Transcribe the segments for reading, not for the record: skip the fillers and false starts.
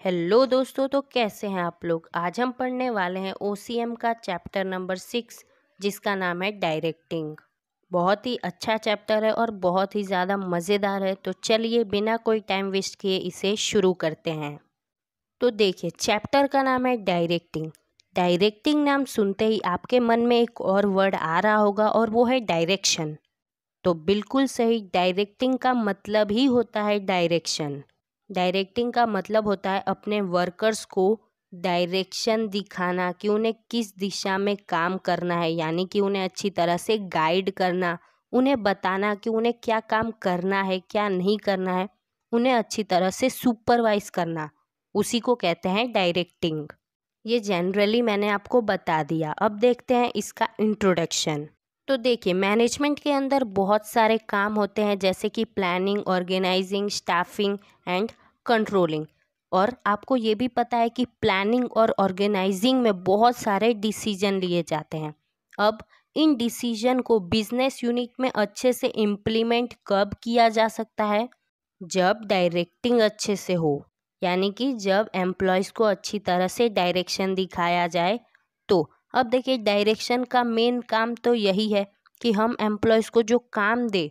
Hello दोस्तों, तो कैसे हैं आप लोग। आज हम पढ़ने वाले हैं ओसीएम का चैप्टर नंबर 6 जिसका नाम है डायरेक्टिंग। बहुत ही अच्छा चैप्टर है और बहुत ही ज़्यादा मज़ेदार है। तो चलिए बिना कोई टाइम वेस्ट किए इसे शुरू करते हैं। तो देखिए, चैप्टर का नाम है डायरेक्टिंग। डायरेक्टिंग नाम सुनते ही आपके मन में एक और वर्ड आ रहा होगा और वो है डायरेक्शन। तो बिल्कुल सही, डायरेक्टिंग का मतलब ही होता है डायरेक्शन। डायरेक्टिंग का मतलब होता है अपने वर्कर्स को डायरेक्शन दिखाना कि उन्हें किस दिशा में काम करना है, यानी कि उन्हें अच्छी तरह से गाइड करना, उन्हें बताना कि उन्हें क्या काम करना है क्या नहीं करना है, उन्हें अच्छी तरह से सुपरवाइज करना, उसी को कहते हैं डायरेक्टिंग। ये जनरली मैंने आपको बता दिया। अब देखते हैं इसका इंट्रोडक्शन। तो देखिए, मैनेजमेंट के अंदर बहुत सारे काम होते हैं जैसे कि planning, organizing, staffing and controlling. और आपको ये भी पता है कि प्लानिंग और ऑर्गेनाइजिंग में बहुत सारे डिसीजन लिए जाते हैं। अब इन डिसीजन को बिजनेस यूनिट में अच्छे से इम्प्लीमेंट कब किया जा सकता है? जब डायरेक्टिंग अच्छे से हो, यानी कि जब एम्प्लॉयज़ को अच्छी तरह से डायरेक्शन दिखाया जाए। तो अब देखिए, डायरेक्शन का मेन काम तो यही है कि हम एम्प्लॉयज़ को जो काम दे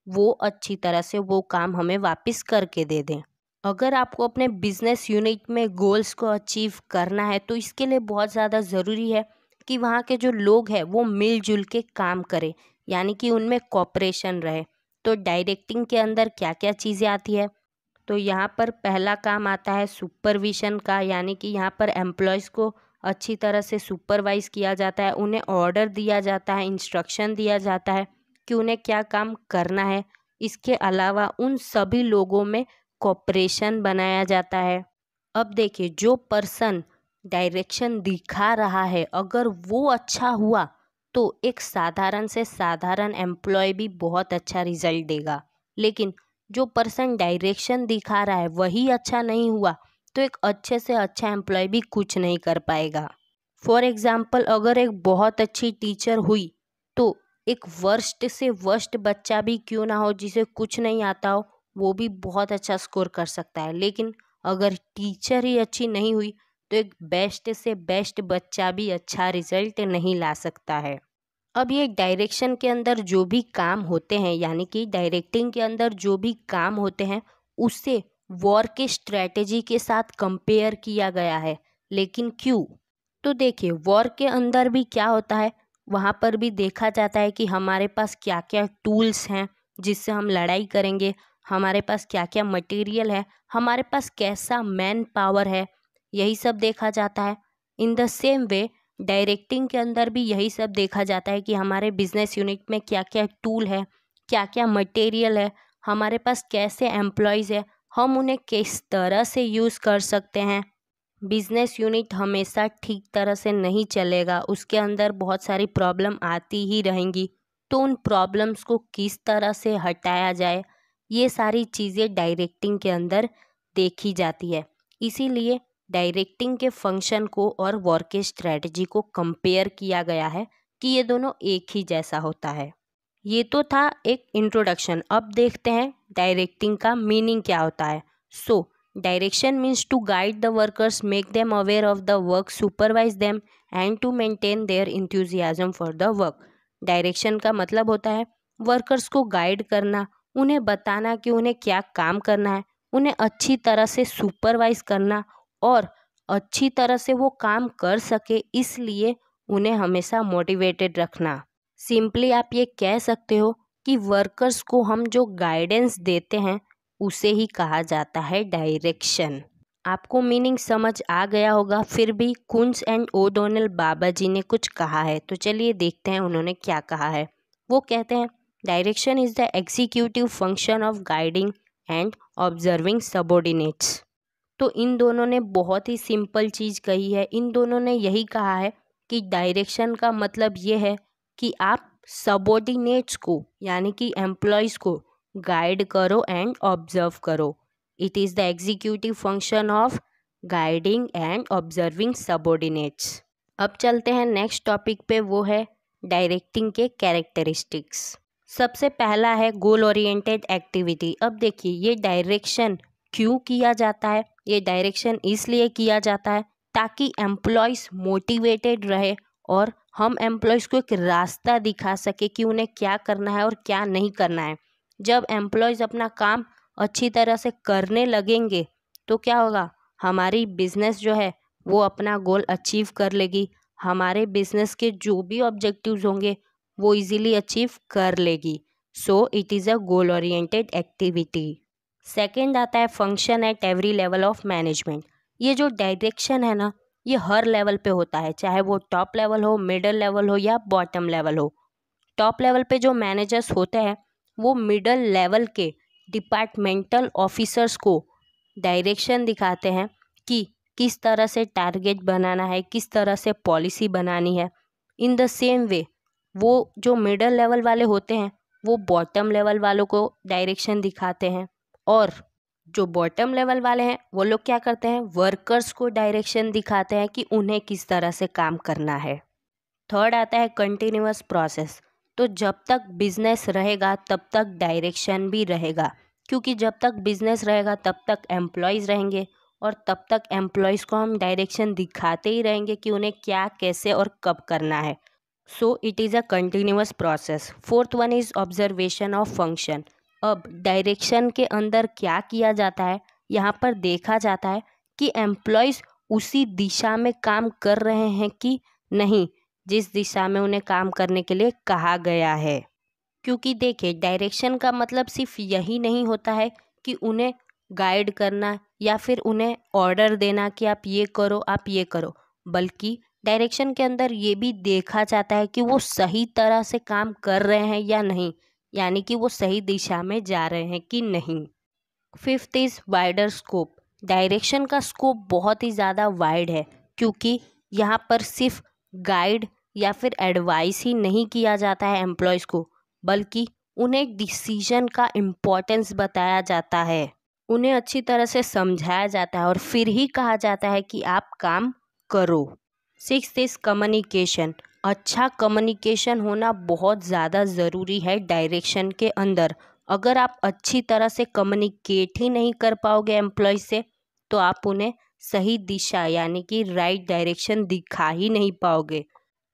वो अच्छी तरह से वो काम हमें वापस करके दे दें। अगर आपको अपने बिजनेस यूनिट में गोल्स को अचीव करना है तो इसके लिए बहुत ज़्यादा ज़रूरी है कि वहाँ के जो लोग हैं वो मिलजुल के काम करें, यानी कि उनमें कोऑपरेशन रहे। तो डायरेक्टिंग के अंदर क्या क्या चीज़ें आती है? तो यहाँ पर पहला काम आता है सुपरविज़न का, यानी कि यहाँ पर एम्प्लॉयज़ को अच्छी तरह से सुपरवाइज़ किया जाता है, उन्हें ऑर्डर दिया जाता है, इंस्ट्रक्शन दिया जाता है कि उन्हें क्या काम करना है। इसके अलावा उन सभी लोगों में कोऑपरेशन बनाया जाता है। अब देखिए, जो पर्सन डायरेक्शन दिखा रहा है अगर वो अच्छा हुआ तो एक साधारण से साधारण एम्प्लॉय भी बहुत अच्छा रिजल्ट देगा। लेकिन जो पर्सन डायरेक्शन दिखा रहा है वही अच्छा नहीं हुआ तो एक अच्छे से अच्छा एम्प्लॉय भी कुछ नहीं कर पाएगा। फॉर एग्ज़ाम्पल, अगर एक बहुत अच्छी टीचर हुई तो एक वर्स्ट से वर्स्ट बच्चा भी क्यों ना हो जिसे कुछ नहीं आता हो, वो भी बहुत अच्छा स्कोर कर सकता है। लेकिन अगर टीचर ही अच्छी नहीं हुई तो एक बेस्ट से बेस्ट बच्चा भी अच्छा रिजल्ट नहीं ला सकता है। अब ये डायरेक्शन के अंदर जो भी काम होते हैं, यानी कि डायरेक्टिंग के अंदर जो भी काम होते हैं उससे वॉर के स्ट्रेटेजी के साथ कंपेयर किया गया है। लेकिन क्यों? तो देखिए, वॉर के अंदर भी क्या होता है, वहाँ पर भी देखा जाता है कि हमारे पास क्या क्या टूल्स हैं जिससे हम लड़ाई करेंगे, हमारे पास क्या क्या मटेरियल है, हमारे पास कैसा मैन पावर है, यही सब देखा जाता है। In the same way directing के अंदर भी यही सब देखा जाता है कि हमारे बिजनेस यूनिट में क्या क्या टूल है, क्या क्या मटेरियल है, हमारे पास कैसे एम्प्लॉयज़ है, हम उन्हें किस तरह से यूज़ कर सकते हैं। बिजनेस यूनिट हमेशा ठीक तरह से नहीं चलेगा, उसके अंदर बहुत सारी प्रॉब्लम आती ही रहेंगी। तो उन प्रॉब्लम्स को किस तरह से हटाया जाए, ये सारी चीज़ें डायरेक्टिंग के अंदर देखी जाती है। इसीलिए डायरेक्टिंग के फंक्शन को और वर्क के स्ट्रेटजी को कंपेयर किया गया है कि ये दोनों एक ही जैसा होता है। ये तो था एक इंट्रोडक्शन। अब देखते हैं डायरेक्टिंग का मीनिंग क्या होता है। So direction means to guide the workers, make them aware of the work, supervise them and to maintain their enthusiasm for the work. Direction का मतलब होता है वर्कर्स को गाइड करना, उन्हें बताना कि उन्हें क्या काम करना है, उन्हें अच्छी तरह से सुपरवाइज करना और अच्छी तरह से वो काम कर सके इसलिए उन्हें हमेशा मोटिवेटेड रखना। सिंपली आप ये कह सकते हो कि वर्कर्स को हम जो गाइडेंस देते हैं उसे ही कहा जाता है डायरेक्शन। आपको मीनिंग समझ आ गया होगा। फिर भी कुंस एंड ओडोनेल बाबा जी ने कुछ कहा है, तो चलिए देखते हैं उन्होंने क्या कहा है। वो कहते हैं direction is the executive function of guiding and observing subordinates. तो इन दोनों ने बहुत ही सिंपल चीज़ कही है। इन दोनों ने यही कहा है कि डायरेक्शन का मतलब ये है कि आप सबॉर्डिनेट्स को, यानी कि एम्प्लॉयज़ को गाइड करो एंड ऑब्जर्व करो। It is the executive function of guiding and observing subordinates. अब चलते हैं नेक्स्ट टॉपिक पे, वो है डायरेक्टिंग के कैरेक्टरिस्टिक्स। सबसे पहला है गोल ओरिएंटेड एक्टिविटी। अब देखिए, ये डायरेक्शन क्यों किया जाता है? ये डायरेक्शन इसलिए किया जाता है ताकि एम्प्लॉयज़ मोटिवेटेड रहे और हम एम्प्लॉयज़ को एक रास्ता दिखा सके कि उन्हें क्या करना है और क्या नहीं करना है। जब एम्प्लॉयज़ अपना काम अच्छी तरह से करने लगेंगे तो क्या होगा, हमारी बिजनेस जो है वो अपना गोल अचीव कर लेगी, हमारे बिजनेस के जो भी ऑब्जेक्टिव्स होंगे वो इजीली अचीव कर लेगी। So it is a goal oriented activity. Second आता है function at every level of management. ये जो डायरेक्शन है ना, ये हर लेवल पे होता है, चाहे वो टॉप लेवल हो, मिडल लेवल हो या बॉटम लेवल हो। टॉप लेवल पे जो मैनेजर्स होते हैं वो मिडल लेवल के डिपार्टमेंटल ऑफिसर्स को डायरेक्शन दिखाते हैं कि किस तरह से टारगेट बनाना है, किस तरह से पॉलिसी बनानी है। इन द सेम वे वो जो मिडल लेवल वाले होते हैं वो बॉटम लेवल वालों को डायरेक्शन दिखाते हैं, और जो बॉटम लेवल वाले हैं वो लोग क्या करते हैं, वर्कर्स को डायरेक्शन दिखाते हैं कि उन्हें किस तरह से काम करना है। थर्ड आता है कंटिन्यूअस प्रोसेस। तो जब तक बिजनेस रहेगा तब तक डायरेक्शन भी रहेगा, क्योंकि जब तक बिजनेस रहेगा तब तक एम्प्लॉयज़ रहेंगे और तब तक एम्प्लॉयज़ को हम डायरेक्शन दिखाते ही रहेंगे कि उन्हें क्या, कैसे और कब करना है। So it is a continuous process. Fourth one is observation of function. अब डायरेक्शन के अंदर क्या किया जाता है, यहाँ पर देखा जाता है कि एम्प्लॉयज़ उसी दिशा में काम कर रहे हैं कि नहीं जिस दिशा में उन्हें काम करने के लिए कहा गया है। क्योंकि देखिए, डायरेक्शन का मतलब सिर्फ यही नहीं होता है कि उन्हें गाइड करना या फिर उन्हें ऑर्डर देना कि आप ये करो, आप ये करो, बल्कि डायरेक्शन के अंदर ये भी देखा जाता है कि वो सही तरह से काम कर रहे हैं या नहीं, यानी कि वो सही दिशा में जा रहे हैं कि नहीं। Fifth is wider scope. Direction का स्कोप बहुत ही ज़्यादा वाइड है, क्योंकि यहाँ पर सिर्फ गाइड या फिर एडवाइस ही नहीं किया जाता है एम्प्लॉयज़ को, बल्कि उन्हें डिसीजन का इम्पोर्टेंस बताया जाता है, उन्हें अच्छी तरह से समझाया जाता है और फिर ही कहा जाता है कि आप काम करो। Sixth is communication. अच्छा कम्युनिकेशन होना बहुत ज़्यादा ज़रूरी है डायरेक्शन के अंदर। अगर आप अच्छी तरह से कम्युनिकेट ही नहीं कर पाओगे एम्प्लॉय से तो आप उन्हें सही दिशा यानी कि राइट डायरेक्शन दिखा ही नहीं पाओगे।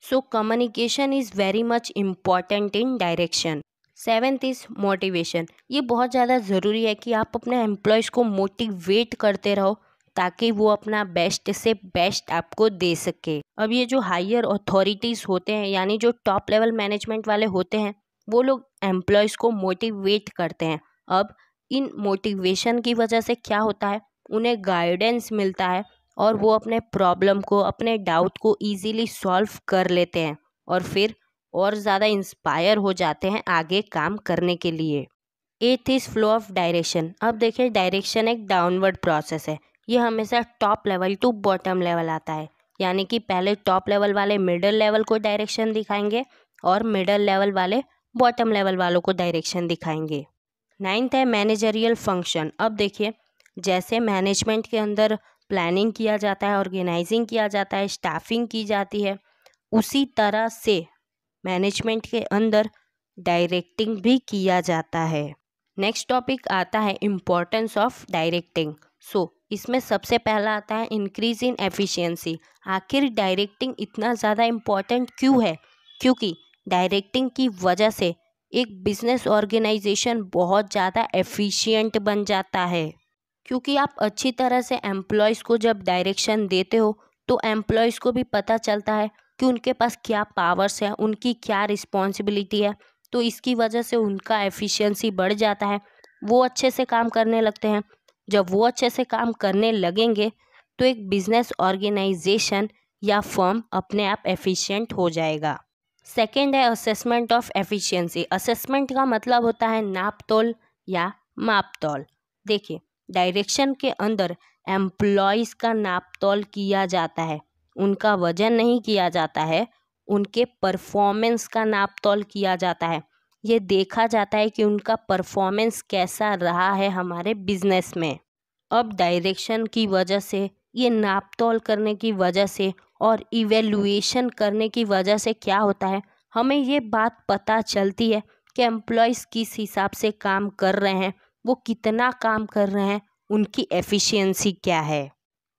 So communication is very much important in direction. Seventh is motivation. ये बहुत ज़्यादा ज़रूरी है कि आप अपने एम्प्लॉयज़ को मोटिवेट करते रहो ताकि वो अपना बेस्ट से बेस्ट आपको दे सके। अब ये जो हायर अथॉरिटीज़ होते हैं यानी जो टॉप लेवल मैनेजमेंट वाले होते हैं वो लोग एम्प्लॉयज़ को मोटिवेट करते हैं। अब इन मोटिवेशन की वजह से क्या होता है, उन्हें गाइडेंस मिलता है और वो अपने प्रॉब्लम को, अपने डाउट को ईजीली सॉल्व कर लेते हैं और फिर और ज़्यादा इंस्पायर हो जाते हैं आगे काम करने के लिए। एथ इज़ फ्लो ऑफ डायरेक्शन। अब देखिए, डायरेक्शन एक डाउनवर्ड प्रोसेस है। ये हमेशा top level to bottom level आता है, यानी कि पहले टॉप लेवल वाले मिडल लेवल को डायरेक्शन दिखाएंगे और मिडल लेवल वाले बॉटम लेवल वालों को डायरेक्शन दिखाएंगे। नाइन्थ है मैनेजरियल फंक्शन। अब देखिए, जैसे मैनेजमेंट के अंदर प्लानिंग किया जाता है, ऑर्गेनाइजिंग किया जाता है, स्टाफिंग की जाती है, उसी तरह से मैनेजमेंट के अंदर डायरेक्टिंग भी किया जाता है। नेक्स्ट टॉपिक आता है इम्पोर्टेंस ऑफ डायरेक्टिंग। सो इसमें सबसे पहला आता है इंक्रीज इन एफिशिएंसी। आखिर डायरेक्टिंग इतना ज़्यादा इम्पॉर्टेंट क्यों है? क्योंकि डायरेक्टिंग की वजह से एक बिजनेस ऑर्गेनाइजेशन बहुत ज़्यादा एफिशिएंट बन जाता है, क्योंकि आप अच्छी तरह से एम्प्लॉयज़ को जब डायरेक्शन देते हो तो एम्प्लॉयज़ को भी पता चलता है कि उनके पास क्या पावर्स है, उनकी क्या रिस्पॉन्सिबिलिटी है, तो इसकी वजह से उनका एफिशिएंसी बढ़ जाता है, वो अच्छे से काम करने लगते हैं। जब वो अच्छे से काम करने लगेंगे तो एक बिजनेस ऑर्गेनाइजेशन या फर्म अपने आप एफिशिएंट हो जाएगा। सेकेंड है असेसमेंट ऑफ एफिशिएंसी। असेसमेंट का मतलब होता है नाप तोल या माप तोल। देखिए, डायरेक्शन के अंदर एम्प्लॉयज़ का नाप तोल किया जाता है, उनका वजन नहीं किया जाता है, उनके परफॉर्मेंस का नाप तोल किया जाता है। ये देखा जाता है कि उनका परफॉर्मेंस कैसा रहा है हमारे बिजनेस में। अब डायरेक्शन की वजह से, ये नाप तोल करने की वजह से और इवेल्युएशन करने की वजह से क्या होता है, हमें ये बात पता चलती है कि एम्प्लॉयज़ किस हिसाब से काम कर रहे हैं, वो कितना काम कर रहे हैं उनकी एफिशिएंसी क्या है।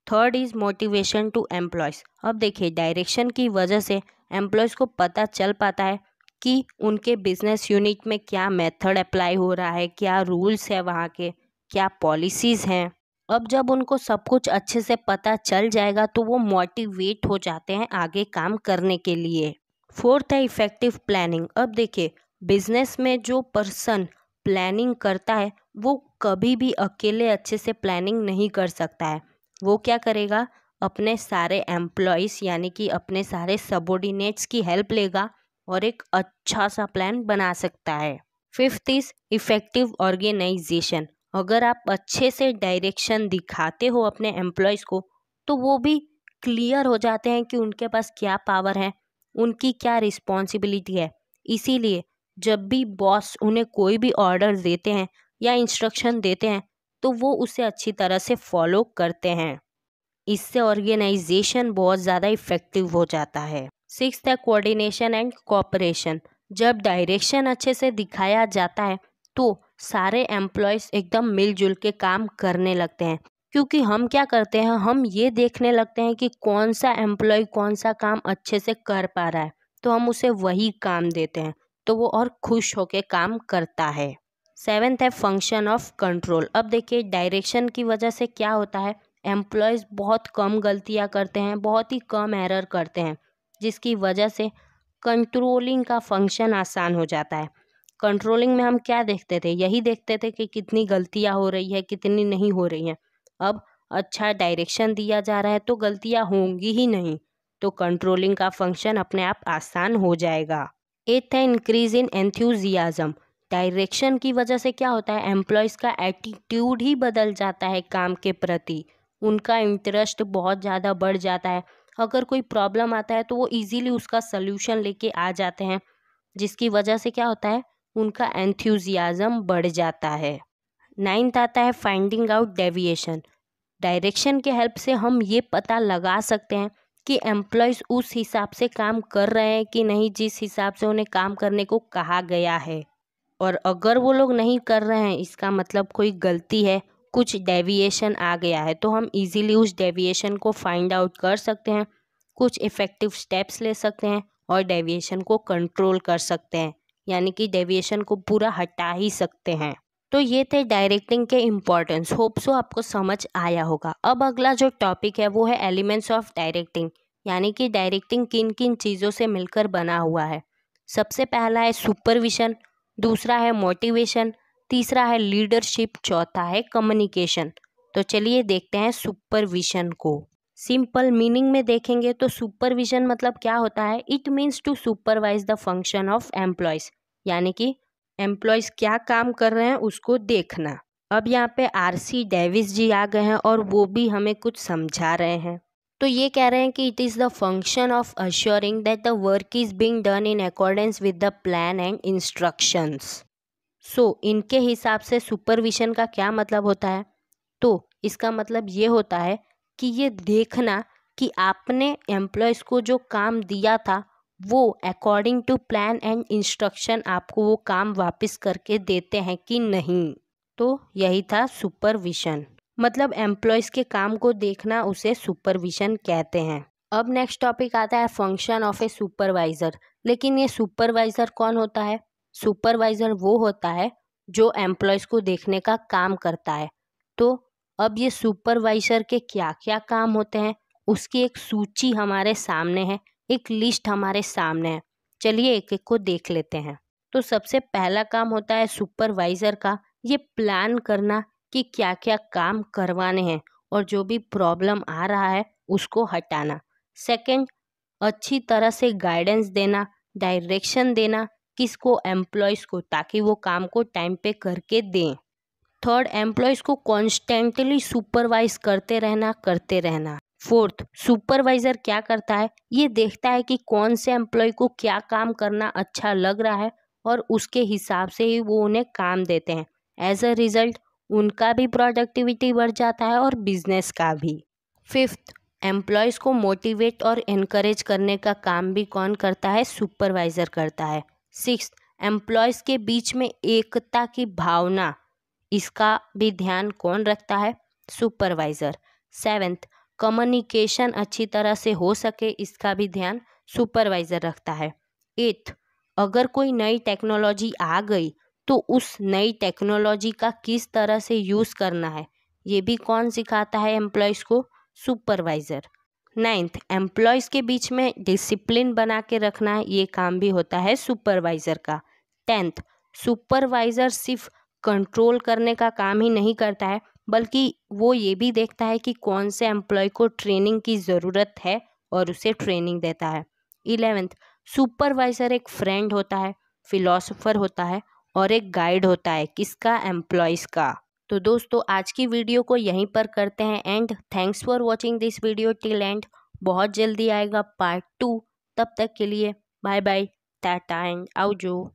Third is motivation to employees. अब देखिए, डायरेक्शन की वजह से एम्प्लॉयज़ को पता चल पाता है कि उनके बिजनेस यूनिट में क्या मेथड अप्लाई हो रहा है, क्या रूल्स है वहाँ के, क्या पॉलिसीज़ हैं। अब जब उनको सब कुछ अच्छे से पता चल जाएगा तो वो मोटिवेट हो जाते हैं आगे काम करने के लिए। फोर्थ है इफ़ेक्टिव प्लानिंग। अब देखिए, बिजनेस में जो पर्सन प्लानिंग करता है वो कभी भी अकेले अच्छे से प्लानिंग नहीं कर सकता है। वो क्या करेगा, अपने सारे एम्प्लॉयज़ यानी कि अपने सारे सबॉर्डिनेट्स की हेल्प लेगा और एक अच्छा सा प्लान बना सकता है। Fifth is effective organization. अगर आप अच्छे से डायरेक्शन दिखाते हो अपने एम्प्लॉयज़ को तो वो भी क्लियर हो जाते हैं कि उनके पास क्या पावर है, उनकी क्या रिस्पॉन्सिबिलिटी है। इसीलिए जब भी बॉस उन्हें कोई भी ऑर्डर देते हैं या इंस्ट्रक्शन देते हैं तो वो उसे अच्छी तरह से फॉलो करते हैं। इससे ऑर्गेनाइजेशन बहुत ज़्यादा इफ़ेक्टिव हो जाता है। सिक्स्थ है कोऑर्डिनेशन एंड कोऑपरेशन। जब डायरेक्शन अच्छे से दिखाया जाता है तो सारे एम्प्लॉयज़ एकदम मिलजुल के काम करने लगते हैं, क्योंकि हम क्या करते हैं, हम ये देखने लगते हैं कि कौन सा एम्प्लॉय कौन सा काम अच्छे से कर पा रहा है तो हम उसे वही काम देते हैं, तो वो और खुश होके काम करता है। सेवेंथ है फंक्शन ऑफ कंट्रोल। अब देखिए, डायरेक्शन की वजह से क्या होता है, एम्प्लॉयज़ बहुत कम गलतियां करते हैं, बहुत ही कम एरर करते हैं, जिसकी वजह से कंट्रोलिंग का फंक्शन आसान हो जाता है। कंट्रोलिंग में हम क्या देखते थे, यही देखते थे कि कितनी गलतियां हो रही है, कितनी नहीं हो रही हैं। अब अच्छा डायरेक्शन दिया जा रहा है तो गलतियां होंगी ही नहीं, तो कंट्रोलिंग का फंक्शन अपने आप आसान हो जाएगा। एथ है इंक्रीज इन एंथ्यूजियाज्म। डायरेक्शन की वजह से क्या होता है, एम्प्लॉयज़ का एटीट्यूड ही बदल जाता है काम के प्रति। उनका इंटरेस्ट बहुत ज़्यादा बढ़ जाता है। अगर कोई प्रॉब्लम आता है तो वो इजीली उसका सल्यूशन लेके आ जाते हैं, जिसकी वजह से क्या होता है, उनका एंथ्यूजियाज्म बढ़ जाता है। नाइन्थ आता है फाइंडिंग आउट डेविएशन। डायरेक्शन के हेल्प से हम ये पता लगा सकते हैं कि एम्प्लॉयज़ उस हिसाब से काम कर रहे हैं कि नहीं जिस हिसाब से उन्हें काम करने को कहा गया है। और अगर वो लोग नहीं कर रहे हैं, इसका मतलब कोई गलती है, कुछ डेविएशन आ गया है, तो हम इजीली उस डेविएशन को फाइंड आउट कर सकते हैं, कुछ इफ़ेक्टिव स्टेप्स ले सकते हैं और डेविएशन को कंट्रोल कर सकते हैं, यानी कि डेविएशन को पूरा हटा ही सकते हैं। तो ये थे डायरेक्टिंग के इम्पोर्टेंस। होप सो आपको समझ आया होगा। अब अगला जो टॉपिक है वो है एलिमेंट्स ऑफ डायरेक्टिंग, यानी कि डायरेक्टिंग किन किन चीज़ों से मिलकर बना हुआ है। सबसे पहला है सुपरविजन, दूसरा है मोटिवेशन, तीसरा है लीडरशिप, चौथा है कम्युनिकेशन। तो चलिए देखते हैं सुपरविजन को। सिंपल मीनिंग में देखेंगे तो सुपरविजन मतलब क्या होता है, it means to supervise the function of employees, यानी कि एम्प्लॉयज़ क्या काम कर रहे हैं उसको देखना। अब यहाँ पे आरसी डेविस जी आ गए हैं और वो भी हमें कुछ समझा रहे हैं। तो ये कह रहे हैं कि it is the function of assuring that the work is being done in accordance with the plan and instructions. So इनके हिसाब से सुपरविजन का क्या मतलब होता है, तो इसका मतलब ये होता है कि ये देखना कि आपने एम्प्लॉयज़ को जो काम दिया था वो according to plan and instruction आपको वो काम वापस करके देते हैं कि नहीं। तो यही था सुपरविजन, मतलब एम्प्लॉयज़ के काम को देखना, उसे सुपरविजन कहते हैं। अब नेक्स्ट टॉपिक आता है फंक्शन ऑफ ए सुपरवाइज़र। लेकिन ये सुपरवाइज़र कौन होता है, सुपरवाइज़र वो होता है जो एम्प्लॉयज़ को देखने का काम करता है। तो अब ये सुपरवाइज़र के क्या क्या काम होते हैं उसकी एक सूची हमारे सामने है, एक लिस्ट हमारे सामने है। चलिए एक एक को देख लेते हैं। तो सबसे पहला काम होता है सुपरवाइज़र का, ये प्लान करना कि क्या क्या काम करवाने हैं और जो भी प्रॉब्लम आ रहा है उसको हटाना। सेकंड, अच्छी तरह से गाइडेंस देना, डायरेक्शन देना किसको, एम्प्लॉयज़ को, ताकि वो काम को टाइम पे करके दें। थर्ड, एम्प्लॉयज़ को कॉन्स्टेंटली सुपरवाइज करते रहना। फोर्थ, सुपरवाइज़र क्या करता है, ये देखता है कि कौन से एम्प्लॉय को क्या काम करना अच्छा लग रहा है और उसके हिसाब से ही वो उन्हें काम देते हैं। एज अ रिज़ल्ट उनका भी प्रोडक्टिविटी बढ़ जाता है और बिजनेस का भी। फिफ्थ, एम्प्लॉयज़ को मोटिवेट और इनकरेज करने का काम भी कौन करता है, सुपरवाइज़र करता है। सिक्स्थ, एम्प्लॉयज़ के बीच में एकता की भावना, इसका भी ध्यान कौन रखता है, सुपरवाइज़र। 7th, कम्युनिकेशन अच्छी तरह से हो सके इसका भी ध्यान सुपरवाइज़र रखता है। 8th, अगर कोई नई टेक्नोलॉजी आ गई तो उस नई टेक्नोलॉजी का किस तरह से यूज़ करना है ये भी कौन सिखाता है एम्प्लॉयज़ को? सुपरवाइज़र। 9th, एम्प्लॉयज़ के बीच में डिसिप्लिन बना के रखना है, ये काम भी होता है सुपरवाइज़र का। 10th, सुपरवाइज़र सिर्फ कंट्रोल करने का काम ही नहीं करता है बल्कि वो ये भी देखता है कि कौन से एम्प्लॉय को ट्रेनिंग की ज़रूरत है और उसे ट्रेनिंग देता है। 11th, सुपरवाइज़र एक फ्रेंड होता है, फिलोसोफर होता है और एक गाइड होता है, किसका? एम्प्लॉयज़ का। तो दोस्तों आज की वीडियो को यहीं पर करते हैं and. Thanks for watching this video till and. बहुत जल्दी आएगा पार्ट 2, तब तक के लिए बाय बाय, टाटा एंड आवजो।